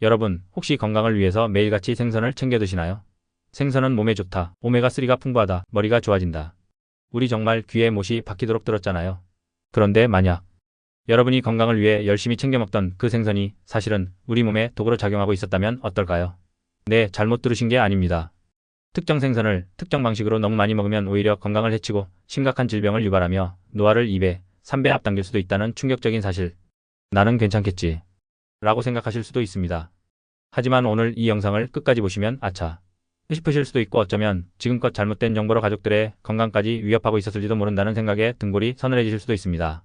여러분, 혹시 건강을 위해서 매일같이 생선을 챙겨 드시나요? 생선은 몸에 좋다. 오메가3가 풍부하다. 머리가 좋아진다. 우리 정말 귀에 못이 박히도록 들었잖아요. 그런데 만약 여러분이 건강을 위해 열심히 챙겨 먹던 그 생선이 사실은 우리 몸에 독으로 작용하고 있었다면 어떨까요? 네, 잘못 들으신 게 아닙니다. 특정 생선을 특정 방식으로 너무 많이 먹으면 오히려 건강을 해치고 심각한 질병을 유발하며 노화를 2배, 3배 앞당길 수도 있다는 충격적인 사실. 나는 괜찮겠지 라고 생각하실 수도 있습니다. 하지만 오늘 이 영상을 끝까지 보시면 아차 싶으실 수도 있고 어쩌면 지금껏 잘못된 정보로 가족들의 건강까지 위협하고 있었을지도 모른다는 생각에 등골이 서늘해지실 수도 있습니다.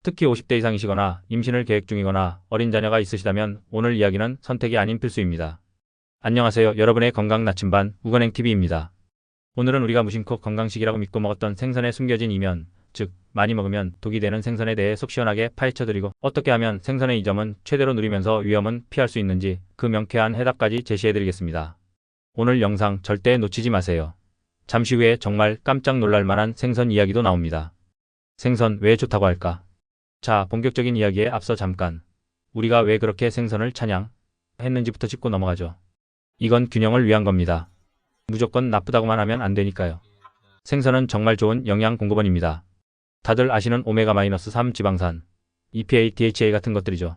특히 50대 이상이시거나 임신을 계획 중이거나 어린 자녀가 있으시다면 오늘 이야기는 선택이 아닌 필수입니다. 안녕하세요. 여러분의 건강 나침반 우건행TV입니다. 오늘은 우리가 무심코 건강식이라고 믿고 먹었던 생선의 숨겨진 이면, 즉 많이 먹으면 독이 되는 생선에 대해 속 시원하게 파헤쳐드리고 어떻게 하면 생선의 이점은 최대로 누리면서 위험은 피할 수 있는지 그 명쾌한 해답까지 제시해드리겠습니다. 오늘 영상 절대 놓치지 마세요. 잠시 후에 정말 깜짝 놀랄 만한 생선 이야기도 나옵니다. 생선 왜 좋다고 할까? 자, 본격적인 이야기에 앞서 잠깐 우리가 왜 그렇게 생선을 찬양했는지부터 짚고 넘어가죠. 이건 균형을 위한 겁니다. 무조건 나쁘다고만 하면 안 되니까요. 생선은 정말 좋은 영양 공급원입니다. 다들 아시는 오메가-3 지방산, EPA, DHA 같은 것들이죠.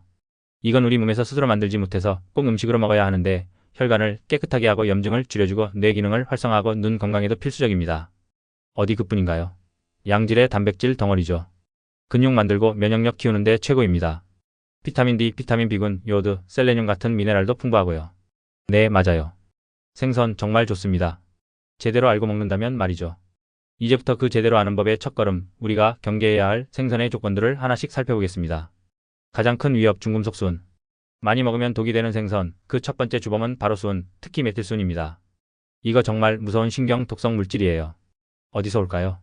이건 우리 몸에서 스스로 만들지 못해서 꼭 음식으로 먹어야 하는데 혈관을 깨끗하게 하고 염증을 줄여주고 뇌 기능을 활성화하고 눈 건강에도 필수적입니다. 어디 그뿐인가요? 양질의 단백질 덩어리죠. 근육 만들고 면역력 키우는데 최고입니다. 비타민 D, 비타민 B군, 요오드, 셀레늄 같은 미네랄도 풍부하고요. 네, 맞아요. 생선 정말 좋습니다. 제대로 알고 먹는다면 말이죠. 이제부터 그 제대로 아는 법의 첫걸음, 우리가 경계해야 할 생선의 조건들을 하나씩 살펴보겠습니다. 가장 큰 위협 중금속순. 많이 먹으면 독이 되는 생선, 그 첫 번째 주범은 바로 순, 특히 메틸순입니다. 이거 정말 무서운 신경 독성 물질이에요. 어디서 올까요?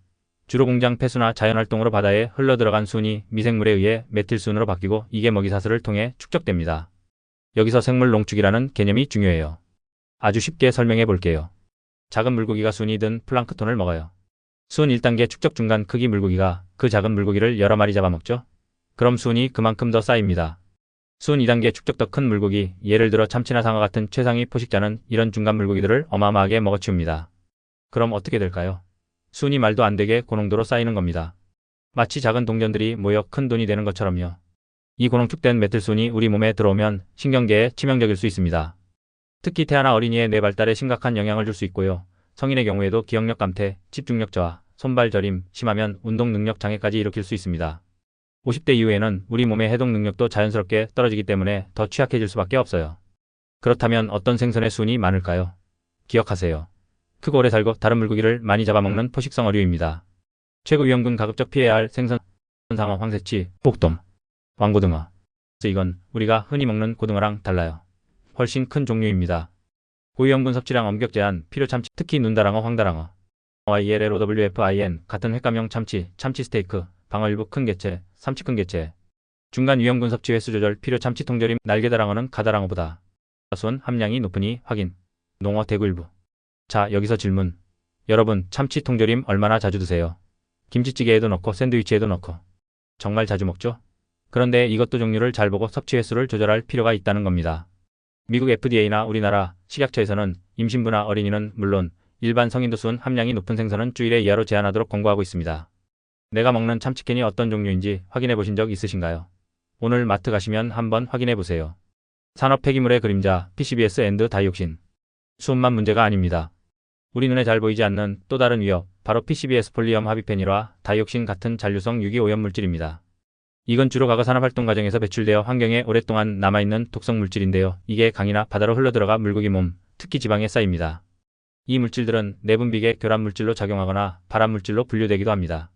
주로 공장 폐수나 자연활동으로 바다에 흘러들어간 순이 미생물에 의해 메틸순으로 바뀌고 이게 먹이사슬을 통해 축적됩니다. 여기서 생물 농축이라는 개념이 중요해요. 아주 쉽게 설명해 볼게요. 작은 물고기가 순이 든 플랑크톤을 먹어요. 순 1단계 축적 중간 크기 물고기가 그 작은 물고기를 여러 마리 잡아먹죠. 그럼 순이 그만큼 더 쌓입니다. 순 2단계 축적 더 큰 물고기, 예를 들어 참치나 상어 같은 최상위 포식자는 이런 중간 물고기들을 어마어마하게 먹어치웁니다. 그럼 어떻게 될까요? 순이 말도 안 되게 고농도로 쌓이는 겁니다. 마치 작은 동전들이 모여 큰 돈이 되는 것처럼요. 이 고농축된 메틸순이 우리 몸에 들어오면 신경계에 치명적일 수 있습니다. 특히 태아나 어린이의 뇌 발달에 심각한 영향을 줄 수 있고요. 성인의 경우에도 기억력 감퇴, 집중력 저하, 손발 저림, 심하면 운동 능력 장애까지 일으킬 수 있습니다. 50대 이후에는 우리 몸의 해독 능력도 자연스럽게 떨어지기 때문에 더 취약해질 수밖에 없어요. 그렇다면 어떤 생선의 순이 많을까요? 기억하세요. 크고 오래 살고 다른 물고기를 많이 잡아먹는 포식성 어류입니다. 최고 위험군 가급적 피해야 할 생선, 상어, 황새치, 복돔, 왕고등어. 이건 우리가 흔히 먹는 고등어랑 달라요. 훨씬 큰 종류입니다. 고위험군 섭취량 엄격 제한, 필요 참치, 특히 눈다랑어, 황다랑어, YLLOWFIN 같은 횟감용 참치, 참치 스테이크, 방어 일부 큰 개체, 삼치 큰 개체. 중간 위험군 섭취 횟수 조절, 필요 참치 통조림, 날개다랑어는 가다랑어보다 순 함량이 높으니 확인. 농어 대구 일부. 자, 여기서 질문. 여러분, 참치 통조림 얼마나 자주 드세요? 김치찌개에도 넣고 샌드위치에도 넣고. 정말 자주 먹죠? 그런데 이것도 종류를 잘 보고 섭취 횟수를 조절할 필요가 있다는 겁니다. 미국 FDA나 우리나라 식약처에서는 임신부나 어린이는 물론 일반 성인도 순 함량이 높은 생선은 주일에 이하로 제한하도록 권고하고 있습니다. 내가 먹는 참치캔이 어떤 종류인지 확인해 보신 적 있으신가요? 오늘 마트 가시면 한번 확인해 보세요. 산업 폐기물의 그림자, PCBS 앤드 다이옥신. 순만 문제가 아닙니다. 우리 눈에 잘 보이지 않는 또 다른 위협, 바로 PCBS 폴리엄 합의페닐화, 다이옥신 같은 잔류성 유기오염 물질입니다. 이건 주로 과거 산업활동 과정에서 배출되어 환경에 오랫동안 남아있는 독성 물질인데요. 이게 강이나 바다로 흘러들어가 물고기 몸, 특히 지방에 쌓입니다. 이 물질들은 내분비계 교란 물질로 작용하거나 발암 물질로 분류되기도 합니다.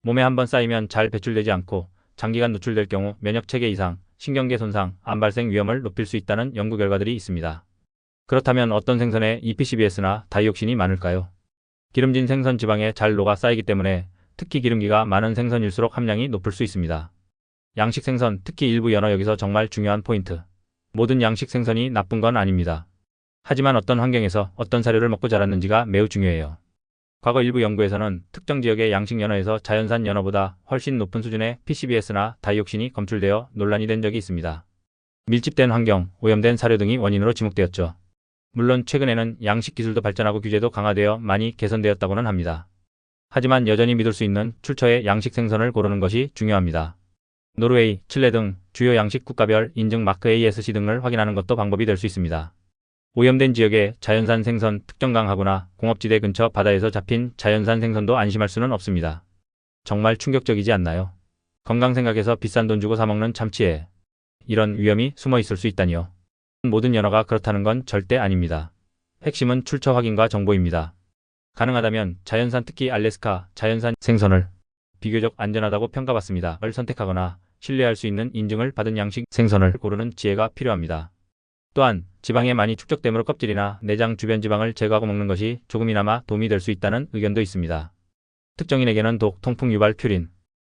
몸에 한번 쌓이면 잘 배출되지 않고 장기간 노출될 경우 면역체계 이상, 신경계 손상, 암 발생 위험을 높일 수 있다는 연구 결과들이 있습니다. 그렇다면 어떤 생선에 이 PCBS나 다이옥신이 많을까요? 기름진 생선 지방에 잘 녹아 쌓이기 때문에 특히 기름기가 많은 생선일수록 함량이 높을 수 있습니다. 양식 생선, 특히 일부 연어 여기서 정말 중요한 포인트. 모든 양식 생선이 나쁜 건 아닙니다. 하지만 어떤 환경에서 어떤 사료를 먹고 자랐는지가 매우 중요해요. 과거 일부 연구에서는 특정 지역의 양식 연어에서 자연산 연어보다 훨씬 높은 수준의 PCBS나 다이옥신이 검출되어 논란이 된 적이 있습니다. 밀집된 환경, 오염된 사료 등이 원인으로 지목되었죠. 물론 최근에는 양식 기술도 발전하고 규제도 강화되어 많이 개선되었다고는 합니다. 하지만 여전히 믿을 수 있는 출처의 양식 생선을 고르는 것이 중요합니다. 노르웨이, 칠레 등 주요 양식 국가별 인증 마크 ASC 등을 확인하는 것도 방법이 될 수 있습니다. 오염된 지역의 자연산 생선 특정 강하구나 공업지대 근처 바다에서 잡힌 자연산 생선도 안심할 수는 없습니다. 정말 충격적이지 않나요? 건강 생각해서 비싼 돈 주고 사먹는 참치에 이런 위험이 숨어 있을 수 있다니요. 모든 연어가 그렇다는 건 절대 아닙니다. 핵심은 출처 확인과 정보입니다. 가능하다면 자연산 특히 알래스카 자연산 생선을 비교적 안전하다고 평가받습니다. 을 선택하거나 신뢰할 수 있는 인증을 받은 양식 생선을 고르는 지혜가 필요합니다. 또한 지방에 많이 축적되므로 껍질이나 내장 주변 지방을 제거하고 먹는 것이 조금이나마 도움이 될 수 있다는 의견도 있습니다. 특정인에게는 독, 통풍 유발 퓨린.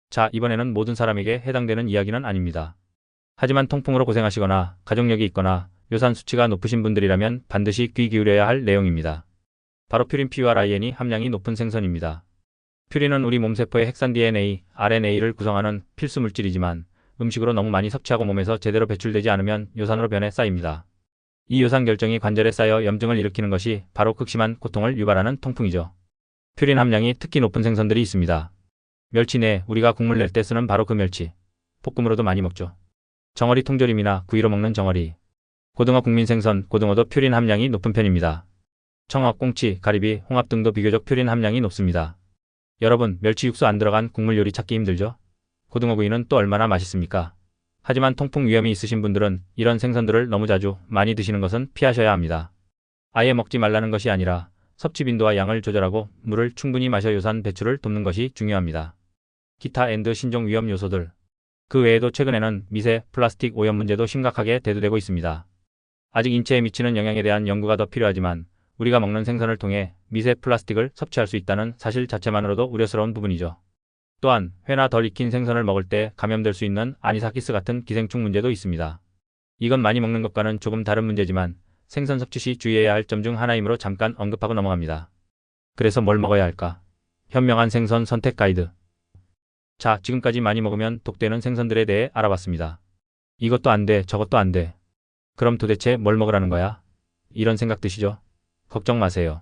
자, 이번에는 모든 사람에게 해당되는 이야기는 아닙니다. 하지만 통풍으로 고생하시거나 가족력이 있거나 요산 수치가 높으신 분들이라면 반드시 귀 기울여야 할 내용입니다. 바로 퓨린 PURIN이 함량이 높은 생선입니다. 퓨린은 우리 몸세포의 핵산 DNA, RNA를 구성하는 필수 물질이지만 음식으로 너무 많이 섭취하고 몸에서 제대로 배출되지 않으면 요산으로 변해 쌓입니다. 이 요산 결정이 관절에 쌓여 염증을 일으키는 것이 바로 극심한 고통을 유발하는 통풍이죠. 퓨린 함량이 특히 높은 생선들이 있습니다. 멸치내, 우리가 국물 낼 때 쓰는 바로 그 멸치. 볶음으로도 많이 먹죠. 정어리 통조림이나 구이로 먹는 정어리. 고등어 국민생선, 고등어도 퓨린 함량이 높은 편입니다. 청어, 꽁치, 가리비, 홍합 등도 비교적 퓨린 함량이 높습니다. 여러분, 멸치 육수 안 들어간 국물 요리 찾기 힘들죠? 고등어 구이는 또 얼마나 맛있습니까? 하지만 통풍 위험이 있으신 분들은 이런 생선들을 너무 자주 많이 드시는 것은 피하셔야 합니다. 아예 먹지 말라는 것이 아니라 섭취 빈도와 양을 조절하고 물을 충분히 마셔 요산 배출을 돕는 것이 중요합니다. 기타 앤드 신종 위험 요소들. 그 외에도 최근에는 미세 플라스틱 오염 문제도 심각하게 대두되고 있습니다. 아직 인체에 미치는 영향에 대한 연구가 더 필요하지만 우리가 먹는 생선을 통해 미세 플라스틱을 섭취할 수 있다는 사실 자체만으로도 우려스러운 부분이죠. 또한 회나 덜 익힌 생선을 먹을 때 감염될 수 있는 아니사키스 같은 기생충 문제도 있습니다. 이건 많이 먹는 것과는 조금 다른 문제지만 생선 섭취 시 주의해야 할 점 중 하나이므로 잠깐 언급하고 넘어갑니다. 그래서 뭘 먹어야 할까? 현명한 생선 선택 가이드. 자, 지금까지 많이 먹으면 독되는 생선들에 대해 알아봤습니다. 이것도 안 돼, 저것도 안 돼. 그럼 도대체 뭘 먹으라는 거야? 이런 생각 드시죠? 걱정 마세요.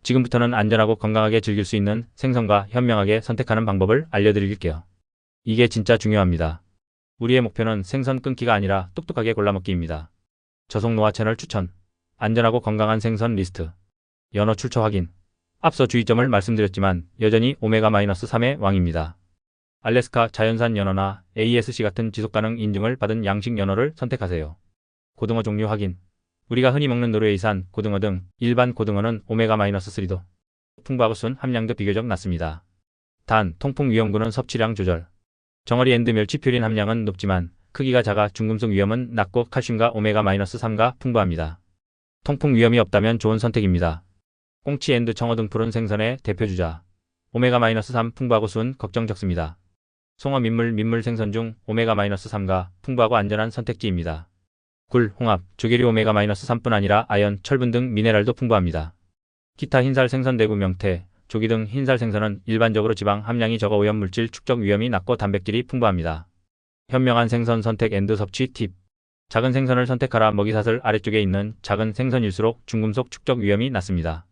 지금부터는 안전하고 건강하게 즐길 수 있는 생선과 현명하게 선택하는 방법을 알려드릴게요. 이게 진짜 중요합니다. 우리의 목표는 생선 끊기가 아니라 똑똑하게 골라먹기입니다. 저속노화 채널 추천. 안전하고 건강한 생선 리스트. 연어 출처 확인. 앞서 주의점을 말씀드렸지만 여전히 오메가-3의 왕입니다. 알래스카 자연산 연어나 ASC 같은 지속가능 인증을 받은 양식 연어를 선택하세요. 고등어 종류 확인. 우리가 흔히 먹는 노르웨이산, 고등어 등 일반 고등어는 오메가-3도 풍부하고 순 함량도 비교적 낮습니다. 단, 통풍 위험군은 섭취량 조절. 정어리 앤드 멸치 퓨린 함량은 높지만 크기가 작아 중금속 위험은 낮고 칼슘과 오메가-3가 풍부합니다. 통풍 위험이 없다면 좋은 선택입니다. 꽁치 앤드 청어 등 푸른 생선의 대표주자. 오메가-3 풍부하고 순 걱정 적습니다. 송어 민물 생선 중 오메가-3가 풍부하고 안전한 선택지입니다. 굴, 홍합, 조개류 오메가-3뿐 아니라 아연, 철분 등 미네랄도 풍부합니다. 기타 흰살 생선 대구 명태, 조기 등 흰살 생선은 일반적으로 지방 함량이 적어 오염물질 축적 위험이 낮고 단백질이 풍부합니다. 현명한 생선 선택 앤드 섭취 팁. 작은 생선을 선택하라. 먹이사슬 아래쪽에 있는 작은 생선일수록 중금속 축적 위험이 낮습니다.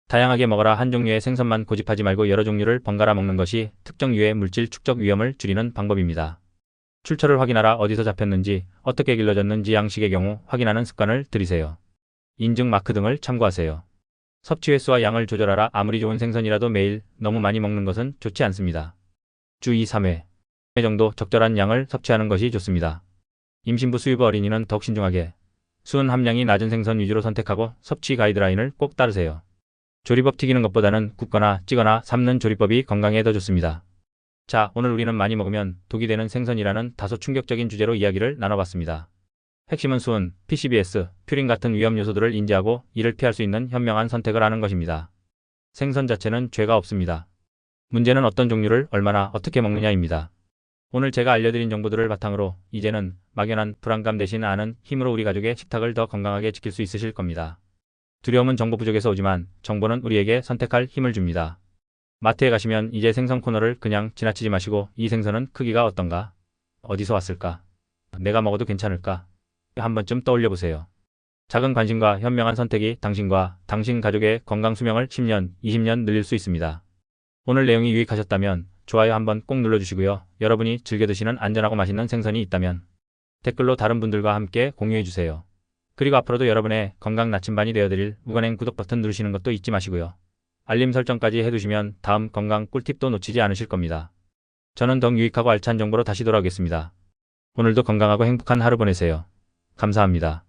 다양하게 먹어라. 한 종류의 생선만 고집하지 말고 여러 종류를 번갈아 먹는 것이 특정 유해 물질 축적 위험을 줄이는 방법입니다. 출처를 확인하라. 어디서 잡혔는지, 어떻게 길러졌는지 양식의 경우 확인하는 습관을 들이세요. 인증 마크 등을 참고하세요. 섭취 횟수와 양을 조절하라. 아무리 좋은 생선이라도 매일 너무 많이 먹는 것은 좋지 않습니다. 주 2, 3회 정도 적절한 양을 섭취하는 것이 좋습니다. 임신부 수유부 어린이는 더욱 신중하게 수은 함량이 낮은 생선 위주로 선택하고 섭취 가이드라인을 꼭 따르세요. 조리법 튀기는 것보다는 굽거나 찌거나 삶는 조리법이 건강에 더 좋습니다. 자, 오늘 우리는 많이 먹으면 독이 되는 생선이라는 다소 충격적인 주제로 이야기를 나눠봤습니다. 핵심은 수은, PCBS, 퓨린 같은 위험 요소들을 인지하고 이를 피할 수 있는 현명한 선택을 하는 것입니다. 생선 자체는 죄가 없습니다. 문제는 어떤 종류를 얼마나 어떻게 먹느냐입니다. 오늘 제가 알려드린 정보들을 바탕으로 이제는 막연한 불안감 대신 아는 힘으로 우리 가족의 식탁을 더 건강하게 지킬 수 있으실 겁니다. 두려움은 정보 부족에서 오지만 정보는 우리에게 선택할 힘을 줍니다. 마트에 가시면 이제 생선 코너를 그냥 지나치지 마시고 이 생선은 크기가 어떤가? 어디서 왔을까? 내가 먹어도 괜찮을까? 한 번쯤 떠올려 보세요. 작은 관심과 현명한 선택이 당신과 당신 가족의 건강 수명을 10년, 20년 늘릴 수 있습니다. 오늘 내용이 유익하셨다면 좋아요 한번 꼭 눌러주시고요. 여러분이 즐겨 드시는 안전하고 맛있는 생선이 있다면 댓글로 다른 분들과 함께 공유해주세요. 그리고 앞으로도 여러분의 건강 나침반이 되어드릴 무건행 구독 버튼 누르시는 것도 잊지 마시고요. 알림 설정까지 해두시면 다음 건강 꿀팁도 놓치지 않으실 겁니다. 저는 더 유익하고 알찬 정보로 다시 돌아오겠습니다. 오늘도 건강하고 행복한 하루 보내세요. 감사합니다.